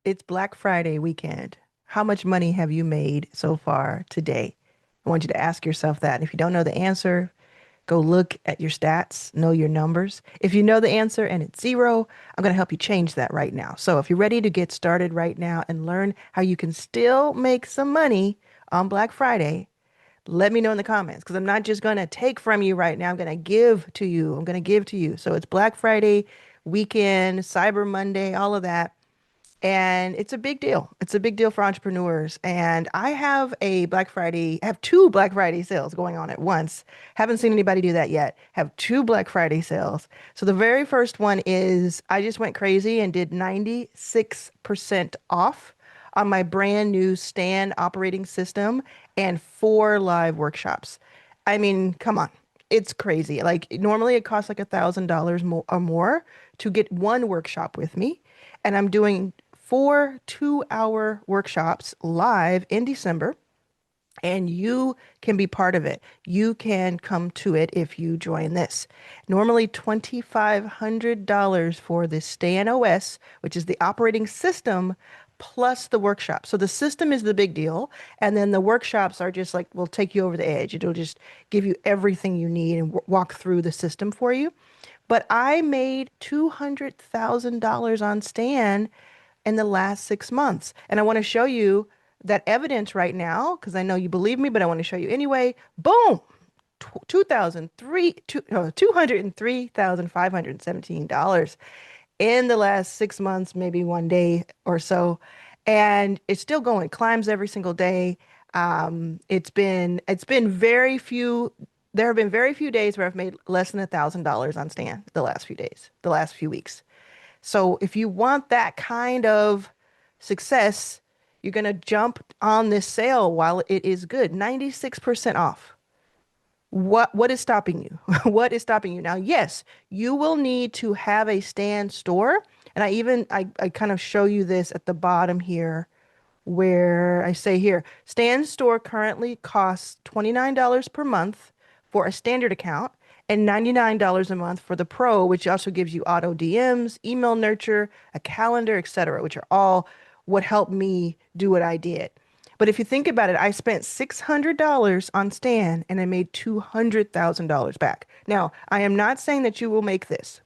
It's Black Friday weekend. How much money have you made so far today? I want you to ask yourself that. If you don't know the answer, go look at your stats, know your numbers. If you know the answer and it's zero, I'm going to help you change that right now. So if you're ready to get started right now and learn how you can still make some money on Black Friday, let me know in the comments because I'm not just going to take from you right now. I'm going to give to you. I'm going to give to you. So it's Black Friday weekend, Cyber Monday, all of that. And it's a big deal. It's a big deal for entrepreneurs. And I have two Black Friday sales going on at once. Haven't seen anybody do that yet. Have two Black Friday sales. So the very first one is I just went crazy and did 96% off on my brand new Stand operating system and four live workshops. I mean, come on. It's crazy. Like normally it costs like $1,000 more or more to get one workshop with me. And I'm doing four 2-hour workshops live in December, and you can be part of it. You can come to it if you join this. Normally $2,500 for the Stan OS, which is the operating system, plus the workshop. So the system is the big deal, and then the workshops are just like will take you over the edge. It'll just give you everything you need and walk through the system for you. But I made $200,000 on Stan in the last 6 months. And I want to show you that evidence right now because I know you believe me, but I want to show you anyway. Boom! 203,517 dollars in the last 6 months, maybe one day or so. And it's still going, climbs every single day. It's been very few. There have been very few days where I've made less than $1,000 on Stan the last few days, the last few weeks. So if you want that kind of success, you're going to jump on this sale while it is good. 96% off. What is stopping you? What is stopping you? Now, yes, you will need to have a Stan store. And I kind of show you this at the bottom here where I say here, Stan's store currently costs $29 per month for a standard account and $99 a month for the pro, which also gives you auto DMs, email nurture, a calendar, etc., which are all what helped me do what I did. But if you think about it, I spent $600 on Stan and I made $200,000 back. Now, I am not saying that you will make this.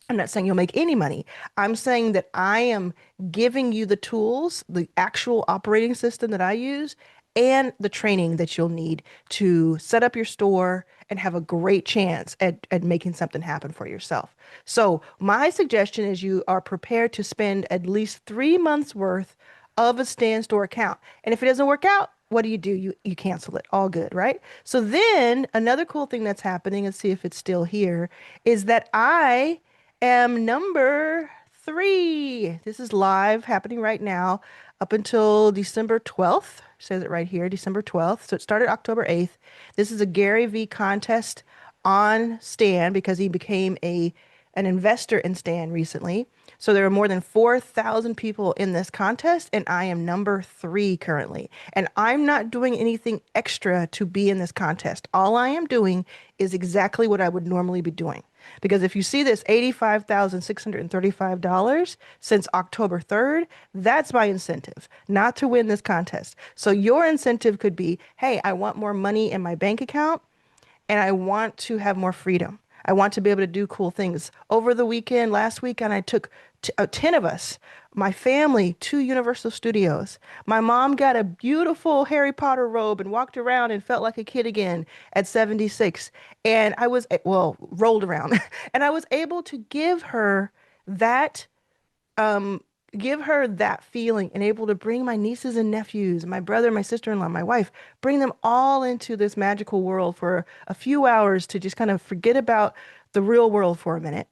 I'm not saying you'll make any money. I'm saying that I am giving you the tools, the actual operating system that I use, and the training that you'll need to set up your store and have a great chance at making something happen for yourself. So, my suggestion is you are prepared to spend at least 3 months worth of a Stand Store account. And if it doesn't work out, what do? You cancel it. All good, right? So then another cool thing that's happening, let's see if it's still here, is that I am number three. This is live happening right now up until December 12th. Says it right here, December 12th. So it started October 8th. This is a Gary V contest on Stan because he became an investor in Stan recently. So there are more than 4,000 people in this contest, and I am number three currently. And I'm not doing anything extra to be in this contest. All I am doing is exactly what I would normally be doing. Because if you see this $85,635 since October 3rd, that's my incentive, not to win this contest. So your incentive could be, hey, I want more money in my bank account and I want to have more freedom. I want to be able to do cool things. Over the weekend, last weekend, I took 10 of us, my family, to Universal Studios. My mom got a beautiful Harry Potter robe and walked around and felt like a kid again at 76. And I was, well, rolled around. And I was able to that um, give her that feeling and able to bring my nieces and nephews, my brother, my sister-in-law, my wife, bring them all into this magical world for a few hours to just kind of forget about the real world for a minute.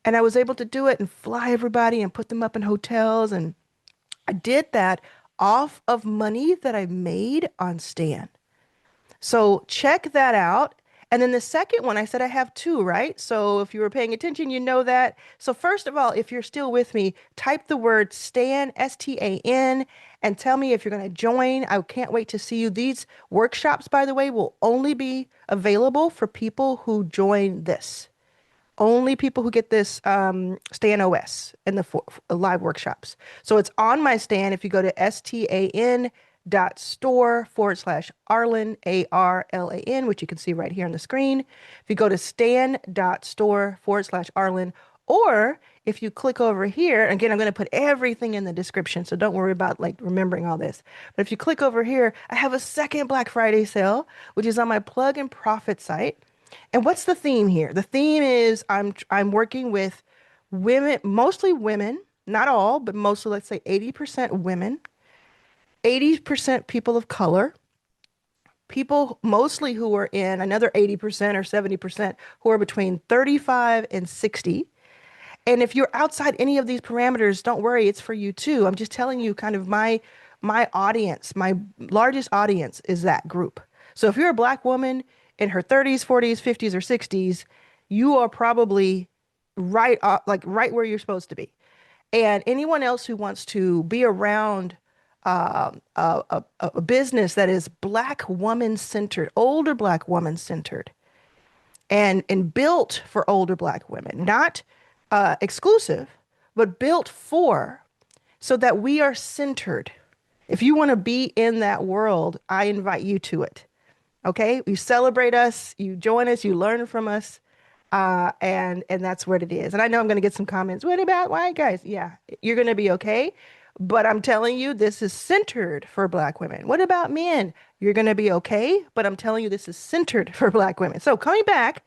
And I was able to do it and fly everybody and put them up in hotels. And I did that off of money that I made on Stan. So check that out. And then the second one, I said I have two, right? So if you were paying attention, you know that. So first of all, if you're still with me, type the word STAN, STAN, and tell me if you're going to join. I can't wait to see you. These workshops, by the way, will only be available for people who join this. only people who get this Stan OS and the live workshops. So it's on my stand. If you go to stan.store/Arlan, Arlan, which you can see right here on the screen. If you go to stan.store/Arlan, or if you click over here, again, I'm going to put everything in the description, so don't worry about like remembering all this. But if you click over here, I have a second Black Friday sale, which is on my plug and profit site. And what's the theme here? The theme is I'm working with women, mostly women, not all, but mostly, let's say 80% women, 80% people of color, people mostly who are in another 80% or 70% who are between 35 and 60. And if you're outside any of these parameters, don't worry, it's for you too. I'm just telling you kind of my audience, my largest audience is that group. So if you're a Black woman in her 30s, 40s, 50s, or 60s, you are probably like right where you're supposed to be. And anyone else who wants to be around a business that is Black woman centered, older Black woman centered, and built for older Black women, not exclusive, but built for, so that we are centered. If you want to be in that world, I invite you to it. Okay, you celebrate us, you join us, you learn from us, and that's what it is. And I know I'm going to get some comments. What about white guys? Yeah, you're going to be okay. But I'm telling you, this is centered for Black women. What about men? You're going to be okay. But I'm telling you, this is centered for Black women. So coming back,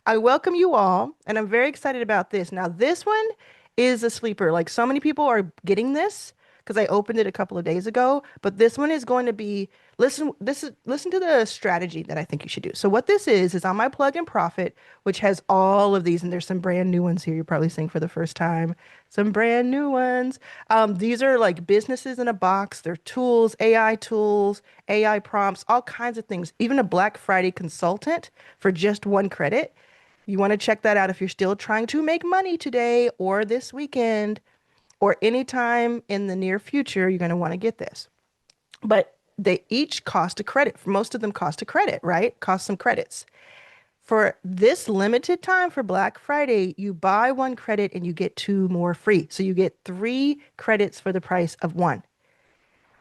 I welcome you all, and I'm very excited about this. Now, this one is a sleeper. Like so many people are getting this because I opened it a couple of days ago, but this one is going to be listen to the strategy that I think you should do. So what this is on my plug and profit, which has all of these, and there's some brand new ones here you're probably seeing for the first time. Some brand new ones. These are like businesses in a box. They're tools, AI prompts, all kinds of things. Even a Black Friday consultant for just one credit. You want to check that out if you're still trying to make money today or this weekend or anytime in the near future. You're going to want to get this. But they each cost a credit. Most of them cost a credit, right? Cost some credits. For this limited time for Black Friday, you buy one credit and you get two more free. So you get 3 credits for the price of one,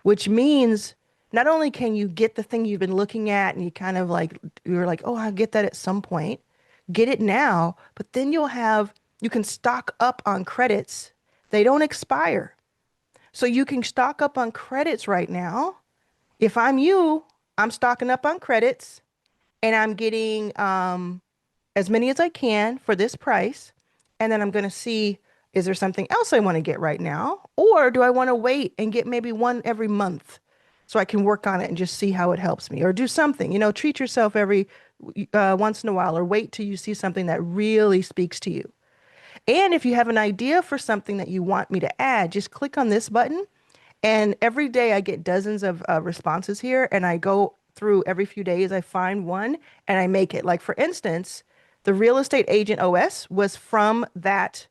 which means not only can you get the thing you've been looking at and you kind of like, you're like, oh, I'll get that at some point. Get it now, but then you can stock up on credits. They don't expire. So you can stock up on credits right now. If I'm you, I'm stocking up on credits and I'm getting as many as I can for this price. And then I'm going to see, is there something else I want to get right now? Or do I want to wait and get maybe one every month so I can work on it and just see how it helps me? Or do something, treat yourself every once in a while, or wait till you see something that really speaks to you. And if you have an idea for something that you want me to add, just click on this button. And every day I get dozens of responses here, and I go through every few days, I find one and I make it. Like, for instance, the real estate agent OS was from that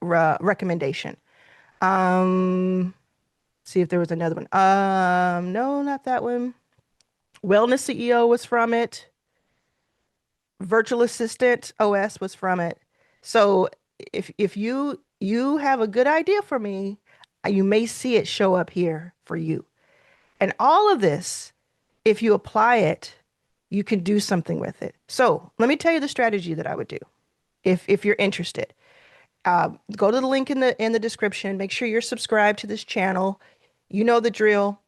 recommendation. See if there was another one. No, not that one. Wellness CEO was from it. Virtual assistant OS was from it. So if you have a good idea for me, you may see it show up here for you. And all of this, if you apply it, you can do something with it. So let me tell you the strategy that I would do if you're interested. Go to the link in the description. Make sure you're subscribed to this channel. You know the drill.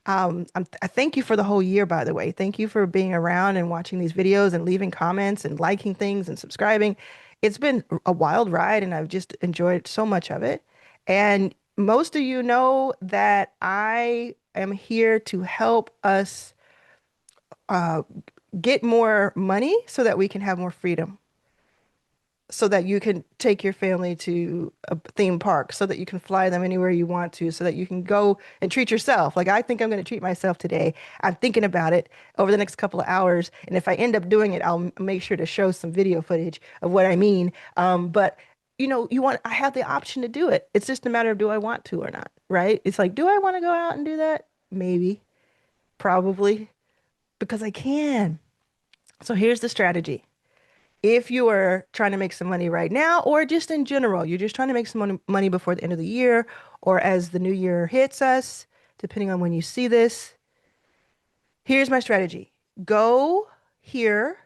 I thank you for the whole year, by the way. Thank you for being around and watching these videos and leaving comments and liking things and subscribing. It's been a wild ride and I've just enjoyed so much of it. And most of you know that I am here to help us uh, get more money so that we can have more freedom, so that you can take your family to a theme park, so that you can fly them anywhere you want to, so that you can go and treat yourself. Like I think I'm going to treat myself today. I'm thinking about it over the next couple of hours. And if I end up doing it, I'll make sure to show some video footage of what I mean. But I have the option to do it. It's just a matter of, do I want to or not, right? It's like, do I want to go out and do that? Maybe, probably, because I can. So here's the strategy. If you are trying to make some money right now, or just in general, you're just trying to make some money before the end of the year or as the new year hits us, depending on when you see this, here's my strategy. Go here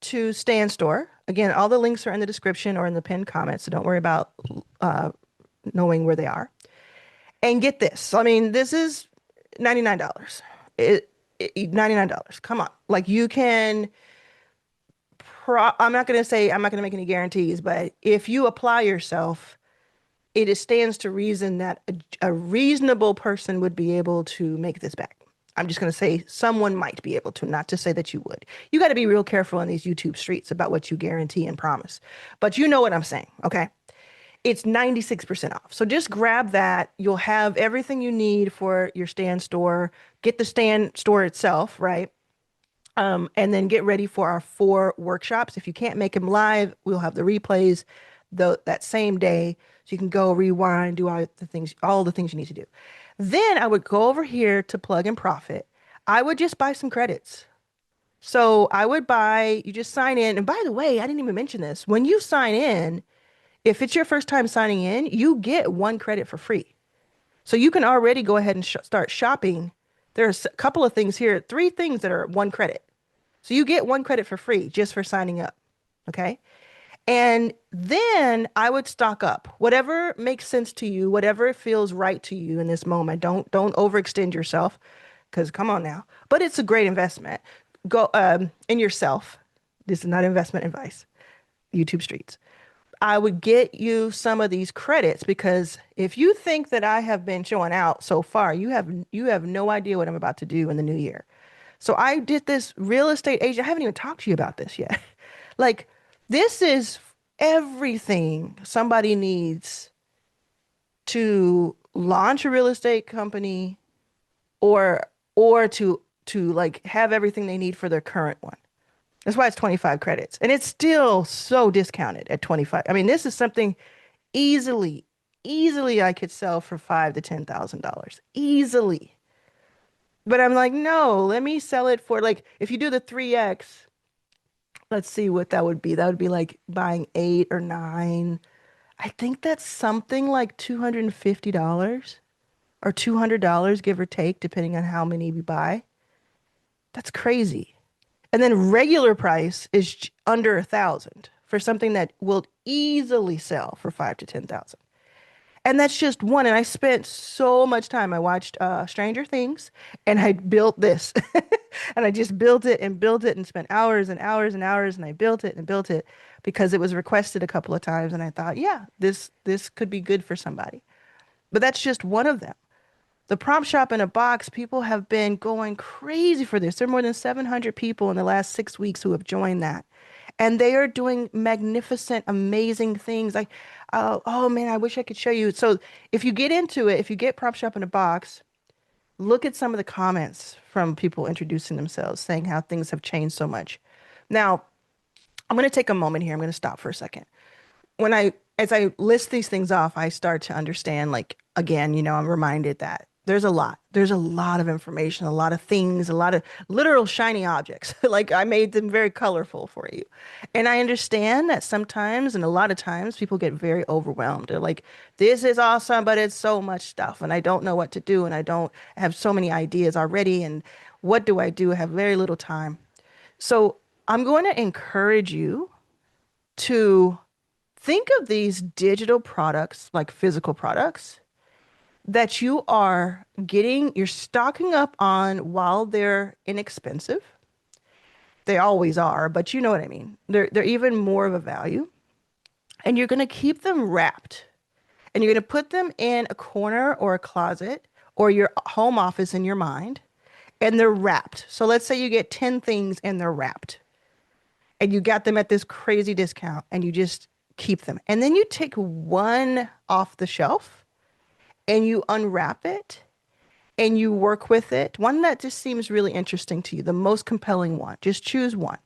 to Stan Store. Again, all the links are in the description or in the pinned comments, so don't worry about uh, knowing where they are. And get this. I mean, this is $99. $99. Come on. Like you can I'm not going to say I'm not going to make any guarantees, but if you apply yourself, it stands to reason that a reasonable person would be able to make this back. I'm just going to say someone might be able to, not to say that you would. You got to be real careful in these YouTube streets about what you guarantee and promise. But you know what I'm saying, okay? It's 96% off. So just grab that. You'll have everything you need for your Stan Store. Get the Stan Store itself, right? And then get ready for our 4 workshops. If you can't make them live, we'll have the replays that same day. So you can go rewind, do all the things you need to do. Then I would go over here to Plug and Profit. I would just buy some credits. So I would you just sign in. And by the way, I didn't even mention this. When you sign in, if it's your first time signing in, you get 1 credit for free. So you can already go ahead and start shopping. There's a couple of things here, 3 things that are 1 credit. So you get 1 credit for free just for signing up. Okay. And then I would stock up whatever makes sense to you, whatever feels right to you in this moment. Don't overextend yourself because come on now. But it's a great investment. Go in yourself. This is not investment advice. YouTube streets. I would get you some of these credits because if you think that I have been showing out so far, you have no idea what I'm about to do in the new year. So I did this real estate agent. I haven't even talked to you about this yet. Like this is everything somebody needs to launch a real estate company or to like have everything they need for their current one. That's why it's 25 credits. And it's still so discounted at 25. I mean, this is something easily I could sell for $5,000 to $10,000. Easily. But I'm like, no, let me sell it for like if you do the 3x, let's see what that would be. That would be like buying 8 or 9. I think that's something like $250 or $200, give or take, depending on how many we buy. That's crazy. And then regular price is under 1,000 for something that will easily sell for 5 to 10,000. And that's just one. And I spent so much time. I watched Stranger Things and I built this. And I just built it and spent hours and hours and hours. And I built it because it was requested a couple of times. And I thought, yeah, this could be good for somebody. But that's just one of them. The prompt shop in a box, people have been going crazy for this. There are more than 700 people in the last 6 weeks who have joined that. And they are doing magnificent, amazing things. Like, oh man, I wish I could show you. So if you get into it, if you get prompt shop in a box, look at some of the comments from people introducing themselves, saying how things have changed so much. Now, I'm going to take a moment here. I'm going to stop for a second. As I list these things off, I start to understand, like, again, I'm reminded that there's a lot of information, a lot of things, a lot of literal shiny objects. Like I made them very colorful for you. And I understand that sometimes and a lot of times people get very overwhelmed. They're like, this is awesome, but it's so much stuff and I don't know what to do and I don't have so many ideas already. And what do I do? I have very little time. So I'm going to encourage you to think of these digital products like physical products that you're stocking up on while they're inexpensive. They always are, but you know what I mean. They're even more of a value. And you're going to keep them wrapped. And you're going to put them in a corner or a closet or your home office in your mind. And they're wrapped. So let's say you get 10 things and they're wrapped. And you got them at this crazy discount and you just keep them. And then you take one off the shelf and you unwrap it and you work with it, one that just seems really interesting to you, the most compelling one. Just choose one.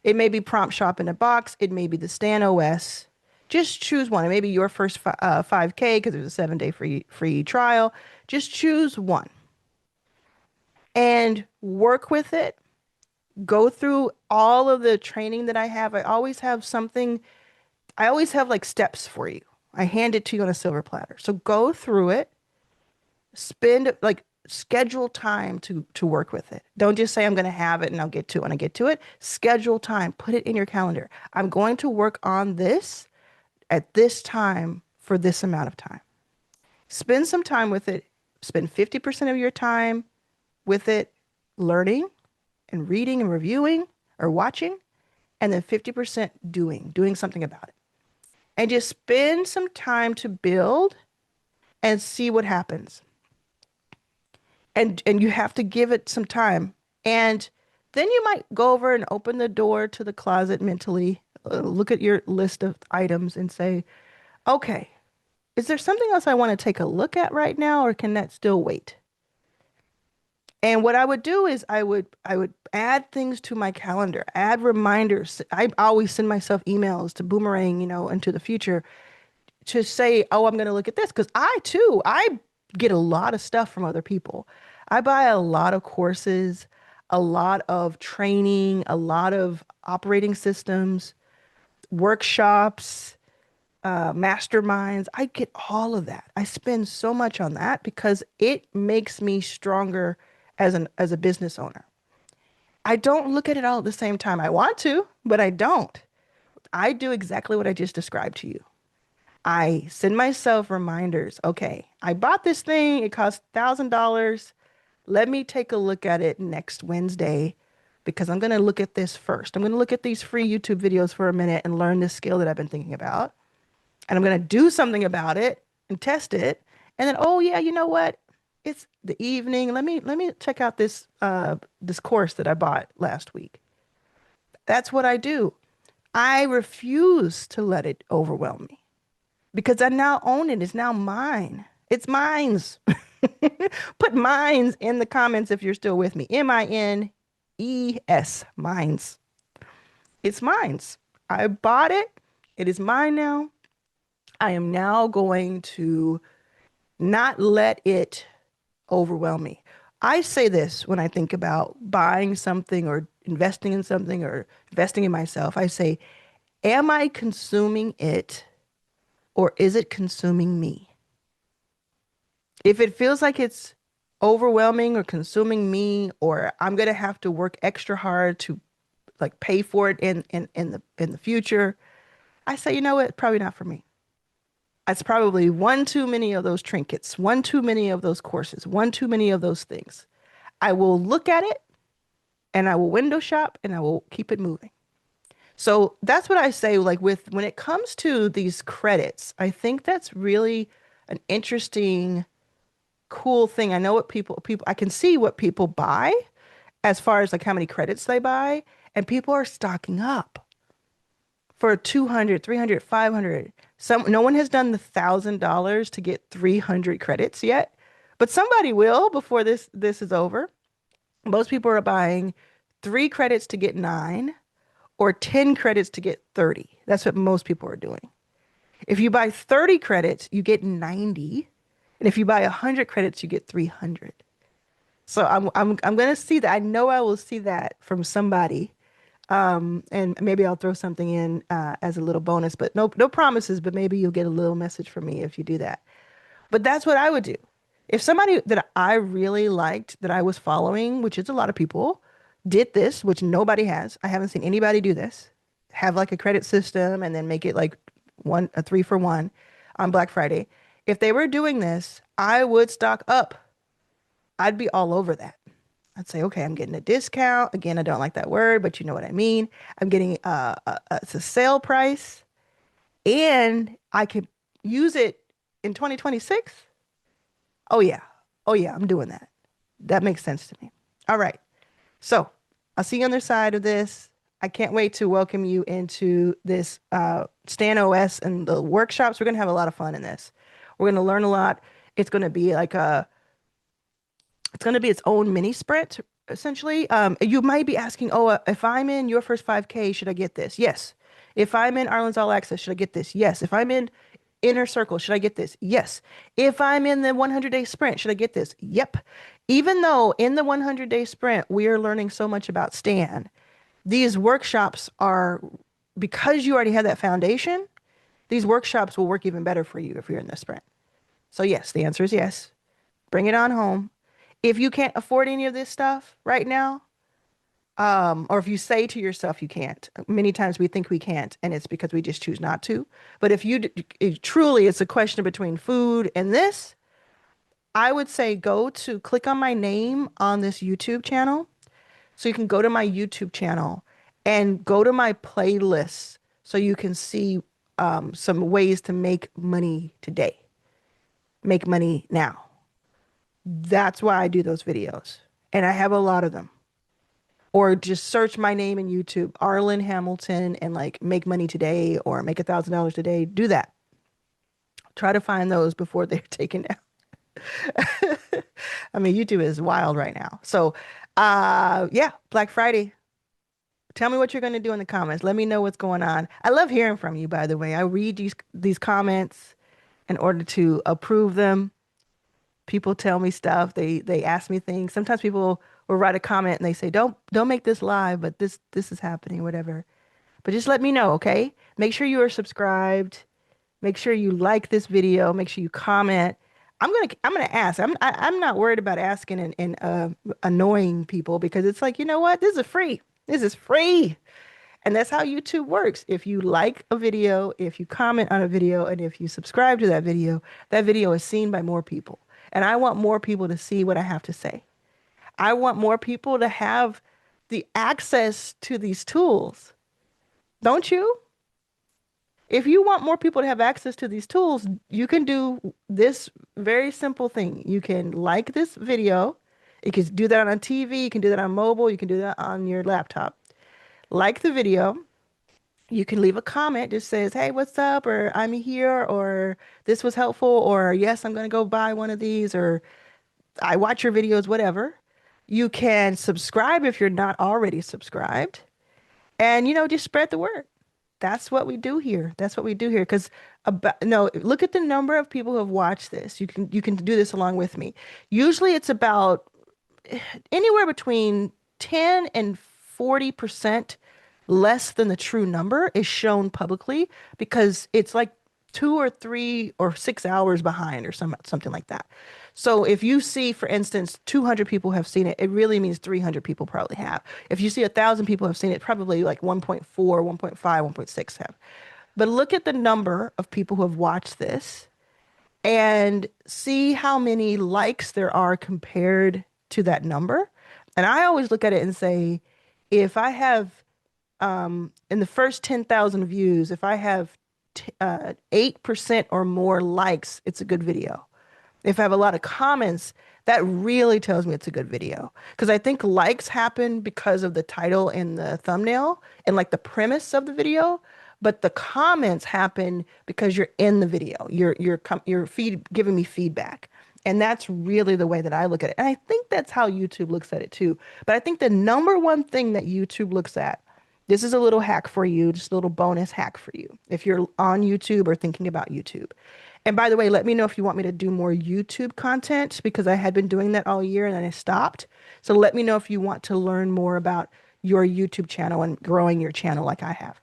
It may be Prompt Shop in a box. It may be the Stan OS. Just choose one. It may be your first 5K because there's a 7-day free trial. Just choose one and work with it Go through all of the training that I have. I always have something, I always have like steps for you. I hand it to you on a silver platter. So go through it, spend like schedule time to work with it. Don't just say I'm going to have it and I'll get to it when I get to it. Schedule time, put it in your calendar. I'm going to work on this at this time for this amount of time. Spend some time with it. Spend 50% of your time with it learning and reading and reviewing or watching, and then 50% doing something about it. And just spend some time to build and see what happens. And you have to give it some time. And then you might go over and open the door to the closet mentally, look at your list of items and say, okay, is there something else I want to take a look at right now, or can that still wait? And what I would do is I would add things to my calendar, add reminders. I always send myself emails to boomerang, into the future to say, oh, I'm going to look at this. Because I get a lot of stuff from other people. I buy a lot of courses, a lot of training, a lot of operating systems, workshops, masterminds. I get all of that. I spend so much on that because it makes me stronger as a business owner. I don't look at it all at the same time. I want to, but I don't. I do exactly what I just described to you. I send myself reminders. Okay, I bought this thing. It cost $1,000. Let me take a look at it next Wednesday because I'm going to look at this first. I'm going to look at these free YouTube videos for a minute and learn this skill that I've been thinking about. And I'm going to do something about it and test it. And then, oh yeah, you know what? It's the evening. Let me check out this course that I bought last week. That's what I do. I refuse to let it overwhelm me because I now own it. It's now mine. It's mine's. Put mines in the comments if you're still with me. Mines, mines. It's mine's. I bought it. It is mine now. I am now going to not let it overwhelm me. I say this when I think about buying something or investing in something or investing in myself. I say, am I consuming it or is it consuming me? If it feels like it's overwhelming or consuming me, or I'm going to have to work extra hard to like pay for it in the future, I say, you know what? Probably not for me. It's probably one too many of those trinkets, one too many of those courses, one too many of those things. I will look at it and I will window shop and I will keep it moving. So that's what I say, like with when it comes to these credits, I think that's really an interesting, cool thing. I know what people I can see what people buy as far as like how many credits they buy, and people are stocking up for 200, 300, 500. No one has done the $1,000 to get 300 credits yet, but somebody will before this is over. Most people are buying 3 credits to get 9 or 10 credits to get 30. That's what most people are doing. If you buy 30 credits, you get 90. And if you buy 100 credits, you get 300. So I'm going to see that. I know I will see that from somebody. And maybe I'll throw something in as a little bonus, but no promises, but maybe you'll get a little message from me if you do that. But that's what I would do. If somebody that I really liked that I was following, which is a lot of people, did this, which nobody has. I haven't seen anybody do this. Have like a credit system and then make it like a 3 for 1 on Black Friday. If they were doing this, I would stock up. I'd be all over that. I'd say, okay, I'm getting a discount. Again, I don't like that word, but you know what I mean. I'm getting it's a sale price and I could use it in 2026. Oh yeah. Oh yeah, I'm doing that. That makes sense to me. All right. So I'll see you on the other side of this. I can't wait to welcome you into this Stan OS and the workshops. We're going to have a lot of fun in this. We're going to learn a lot. It's going to be like it's going to be its own mini sprint, essentially. You might be asking, oh, if I'm in your first 5K, should I get this? Yes. If I'm in Arlan's All Access, should I get this? Yes. If I'm in inner circle, should I get this? Yes. If I'm in the 100-day sprint, should I get this? Yep. Even though in the 100-day sprint, we are learning so much about Stan, these workshops are, because you already have that foundation, these workshops will work even better for you if you're in the sprint. So yes, the answer is yes. Bring it on home. If you can't afford any of this stuff right now, or if you say to yourself you can't, many times we think we can't, and it's because we just choose not to. But if truly it's a question between food and this, I would say go to click on my name on this YouTube channel. So you can go to my YouTube channel and go to my playlists so you can see some ways to make money today, make money now. That's why I do those videos. And I have a lot of them. Or just search my name in YouTube, Arlan Hamilton, and like make money today or make $1,000 today. Do that. Try to find those before they're taken down. I mean, YouTube is wild right now. So, yeah, Black Friday. Tell me what you're going to do in the comments. Let me know what's going on. I love hearing from you, by the way. I read these comments in order to approve them. People tell me stuff. They ask me things. Sometimes people will write a comment and they say, "Don't make this live, but this is happening, whatever." But just let me know, okay? Make sure you are subscribed. Make sure you like this video. Make sure you comment. I'm gonna ask. I'm not worried about asking and annoying people because it's like, you know what? This is free. This is free. And that's how YouTube works. If you like a video, if you comment on a video, and if you subscribe to that video is seen by more people. And I want more people to see what I have to say. I want more people to have the access to these tools. Don't you? If you want more people to have access to these tools, you can do this very simple thing. You can like this video. You can do that on TV. You can do that on mobile. You can do that on your laptop. Like the video. You can leave a comment that says, "Hey, what's up?" or "I'm here," or "This was helpful," or "Yes, I'm going to go buy one of these," or "I watch your videos," whatever. You can subscribe if you're not already subscribed. And, just spread the word. That's what we do here. That's what we do here. Because no, look at the number of people who have watched this. You can do this along with me. Usually it's about anywhere between 10 and 40% less than the true number is shown publicly because it's like 2 or 3 or 6 hours behind or something like that. So if you see, for instance, 200 people have seen it, it really means 300 people probably have. If you see 1,000 people have seen it, probably like 1.4, 1.5, 1.6 have. But look at the number of people who have watched this and see how many likes there are compared to that number. And I always look at it and say, if I have in the first 10,000 views, if I have 8% or more likes, it's a good video. If I have a lot of comments, that really tells me it's a good video. Because I think likes happen because of the title and the thumbnail and like the premise of the video. But the comments happen because you're in the video. You're giving me feedback. And that's really the way that I look at it. And I think that's how YouTube looks at it too. But I think the number one thing that YouTube looks at, this is a little hack for you, just a little bonus hack for you if you're on YouTube or thinking about YouTube. And by the way, let me know if you want me to do more YouTube content because I had been doing that all year and then I stopped. So let me know if you want to learn more about your YouTube channel and growing your channel like I have.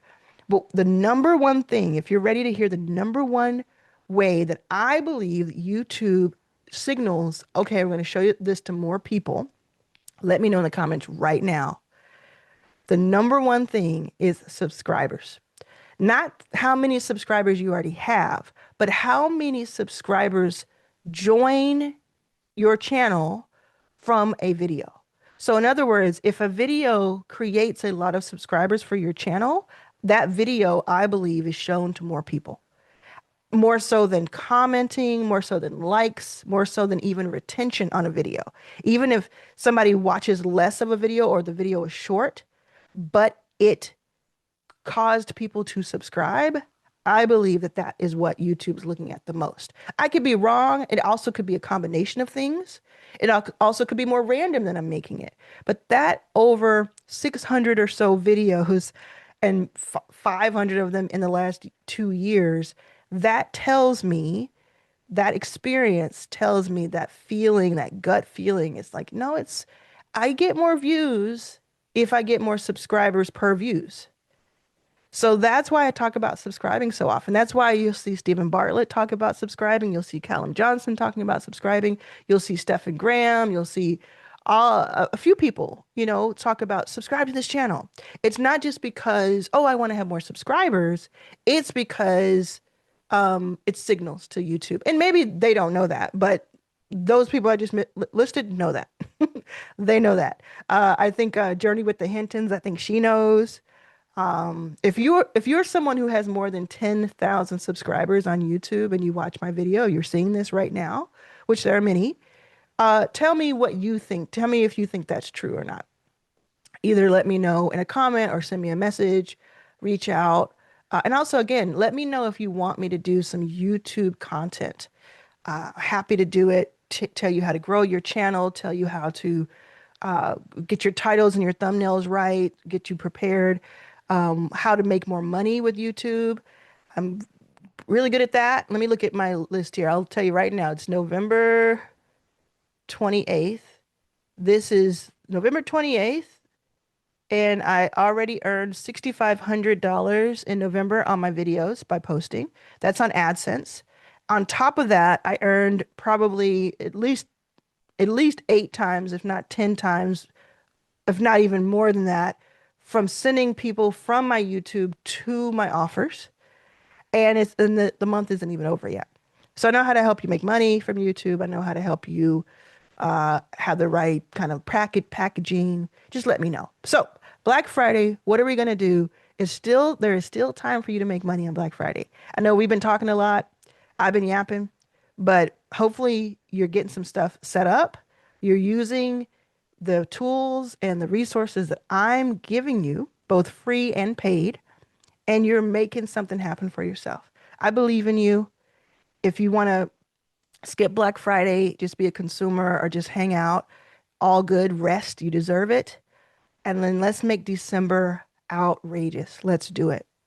But the number one thing, if you're ready to hear the number one way that I believe YouTube signals, okay, I'm going to show you this to more people. Let me know in the comments right now. The number one thing is subscribers. Not how many subscribers you already have, but how many subscribers join your channel from a video. So in other words, if a video creates a lot of subscribers for your channel, that video, I believe, is shown to more people. More so than commenting, more so than likes, more so than even retention on a video. Even if somebody watches less of a video or the video is short, but it caused people to subscribe, I believe that that is what YouTube's looking at the most. I could be wrong. It also could be a combination of things. It also could be more random than I'm making it. But that over 600 or so videos and 500 of them in the last 2 years, That tells me, that experience tells me, that feeling, that gut feeling is like, no, I get more views if I get more subscribers per views. So that's why I talk about subscribing so often. That's why you'll see Stephen Bartlett talk about subscribing. You'll see Callum Johnson talking about subscribing. You'll see Stephen Graham. You'll see a few people, talk about subscribe to this channel. It's not just because, oh, I want to have more subscribers. It's because it signals to YouTube. And maybe they don't know that, but those people I just listed know that. They know that. I think Journey with the Hintons, I think she knows. If you're someone who has more than 10,000 subscribers on YouTube and you watch my video, you're seeing this right now, which there are many. Tell me what you think. Tell me if you think that's true or not. Either let me know in a comment or send me a message, reach out. And also, again, let me know if you want me to do some YouTube content. Happy to do it. Tell you how to grow your channel, tell you how to get your titles and your thumbnails right, get you prepared, how to make more money with YouTube. I'm really good at that. Let me look at my list here. I'll tell you right now, it's November 28th. This is November 28th, and I already earned $6,500 in November on my videos by posting. That's on AdSense. On top of that, I earned probably at least 8 times, if not 10 times, if not even more than that, from sending people from my YouTube to my offers. And the month isn't even over yet. So I know how to help you make money from YouTube. I know how to help you have the right kind of packaging. Just let me know. So Black Friday, what are we going to do? There is still time for you to make money on Black Friday. I know we've been talking a lot. I've been yapping, but hopefully you're getting some stuff set up. You're using the tools and the resources that I'm giving you, both free and paid, and you're making something happen for yourself. I believe in you. If you want to skip Black Friday, just be a consumer or just hang out, all good, rest, you deserve it. And then let's make December outrageous. Let's do it.